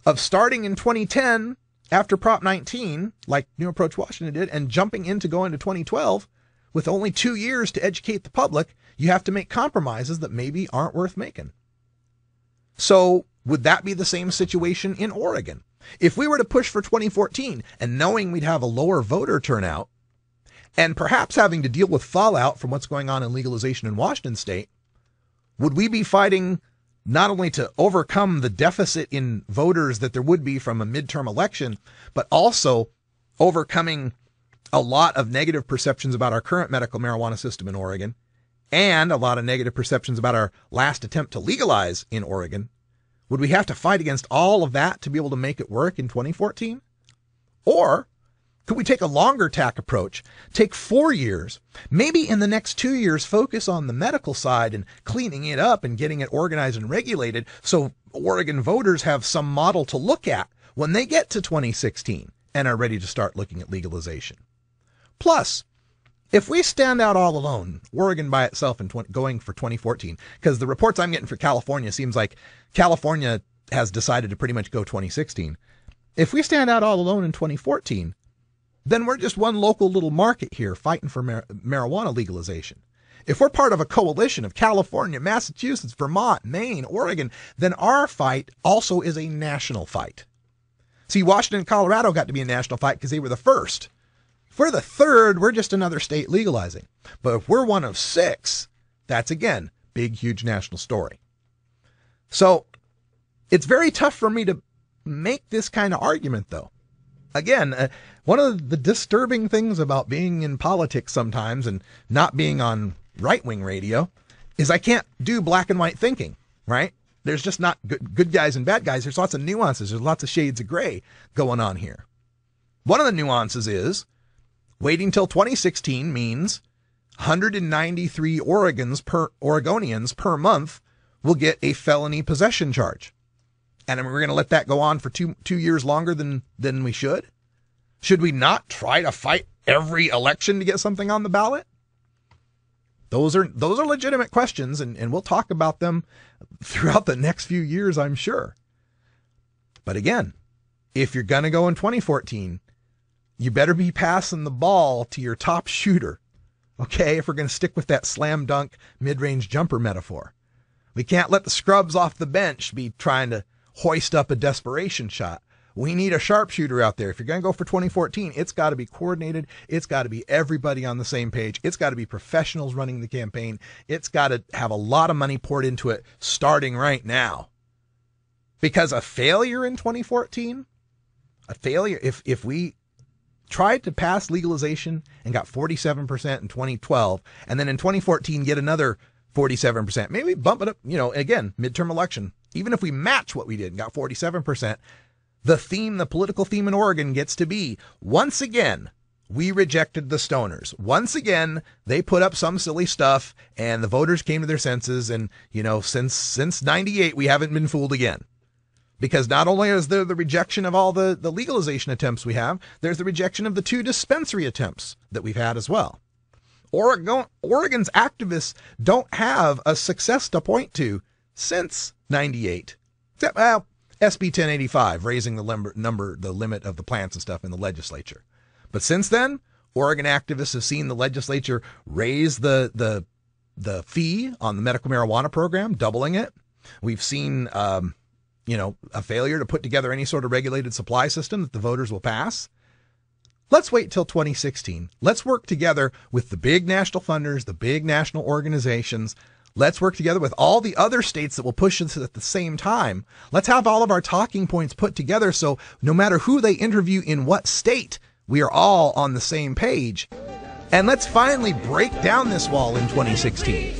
Speaker 7: of starting in 2010 after Prop 19, like New Approach Washington did, and jumping into going to 2012 with only 2 years to educate the public. You have to make compromises that maybe aren't worth making. So would that be the same situation in Oregon? If we were to push for 2014 and knowing we'd have a lower voter turnout and perhaps having to deal with fallout from what's going on in legalization in Washington state, would we be fighting not only to overcome the deficit in voters that there would be from a midterm election, but also overcoming a lot of negative perceptions about our current medical marijuana system in Oregon and a lot of negative perceptions about our last attempt to legalize in Oregon? Would we have to fight against all of that to be able to make it work in 2014? Or Could we take a longer tack approach? Take 4 years, maybe in the next 2 years, focus on the medical side and cleaning it up and getting it organized and regulated so Oregon voters have some model to look at when they get to 2016 and are ready to start looking at legalization. Plus, if we stand out all alone, Oregon by itself in going for 2014, because the reports I'm getting for California seems like California has decided to pretty much go 2016. If we stand out all alone in 2014, then we're just one local little market here fighting for marijuana legalization. If we're part of a coalition of California, Massachusetts, Vermont, Maine, Oregon, then our fight also is a national fight. See, Washington and Colorado got to be a national fight because they were the first. If we're the third, we're just another state legalizing. But if we're one of 6, that's, again, big, huge national story. So it's very tough for me to make this kind of argument, though. Again, one of the disturbing things about being in politics sometimes and not being on right-wing radio is I can't do black and white thinking, right? There's just not good guys and bad guys. There's lots of nuances. There's lots of shades of gray going on here. One of the nuances is waiting till 2016 means 193 Oregonians per month will get a felony possession charge. And we're going to let that go on for two years longer than we should? Should we not try to fight every election to get something on the ballot? Those are legitimate questions, and we'll talk about them throughout the next few years, I'm sure. But again, if you're going to go in 2014, you better be passing the ball to your top shooter, okay, if we're going to stick with that slam dunk mid-range jumper metaphor. We can't let the scrubs off the bench be trying to hoist up a desperation shot. We need a sharpshooter out there. If you're going to go for 2014, it's got to be coordinated. It's got to be everybody on the same page. It's got to be professionals running the campaign. It's got to have a lot of money poured into it starting right now. Because a failure in 2014, if we tried to pass legalization and got 47% in 2012, and then in 2014 get another 47%, maybe bump it up, again, midterm election. Even if we match what we did and got 47%, the political theme in Oregon gets to be, once again, we rejected the stoners. Once again, they put up some silly stuff and the voters came to their senses. And, since 98, we haven't been fooled again. Because not only is there the rejection of all the legalization attempts we have, there's the rejection of the 2 dispensary attempts that we've had as well. Oregon's activists don't have a success to point to since 98. Except, SB 1085, raising the limit of the plants and stuff in the legislature. But since then, Oregon activists have seen the legislature raise the fee on the medical marijuana program, doubling it. We've seen, a failure to put together any sort of regulated supply system that the voters will pass. Let's wait till 2016. Let's work together with the big national funders, the big national organizations. Let's work together with all the other states that will push us at the same time. Let's have all of our talking points put together so no matter who they interview in what state, we are all on the same page. And let's finally break down this wall in 2016.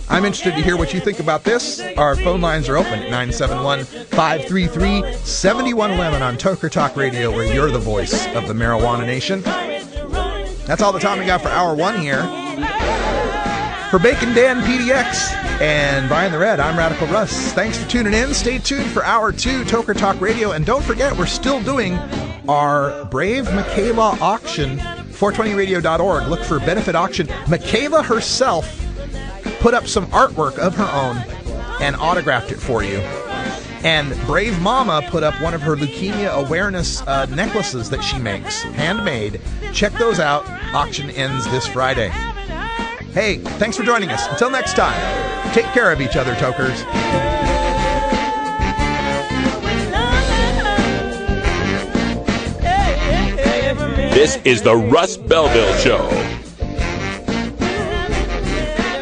Speaker 7: I'm interested to hear what you think about this. Our phone lines are open at 971-533-7111 on Toker Talk Radio, where you're the voice of the marijuana nation. That's all the time we got for hour 1 here. For Bacon Dan PDX and Brian the Red, I'm Radical Russ. Thanks for tuning in. Stay tuned for hour 2, Toker Talk Radio. And don't forget, we're still doing our Brave Michaela auction, 420radio.org. Look for benefit auction. Michaela herself put up some artwork of her own and autographed it for you. And Brave Mama put up one of her leukemia awareness necklaces that she makes, handmade. Check those out. Auction ends this Friday. Hey, thanks for joining us. Until next time, take care of each other, tokers.
Speaker 1: This is the Russ Belville Show.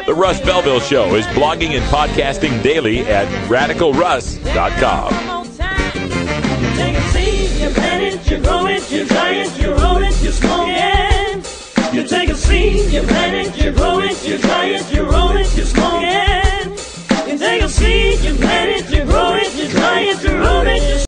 Speaker 1: The Russ Belville Show is blogging and podcasting daily at radicalruss.com.
Speaker 2: You take a seed, you plant it, you grow it, you dry it, you roll it, you smoke it. You take a seed, you plant it, you grow it, you dry it, you roll it, you smoke it. You take a seed, you plant it, you grow it, you dry it, you roll it, you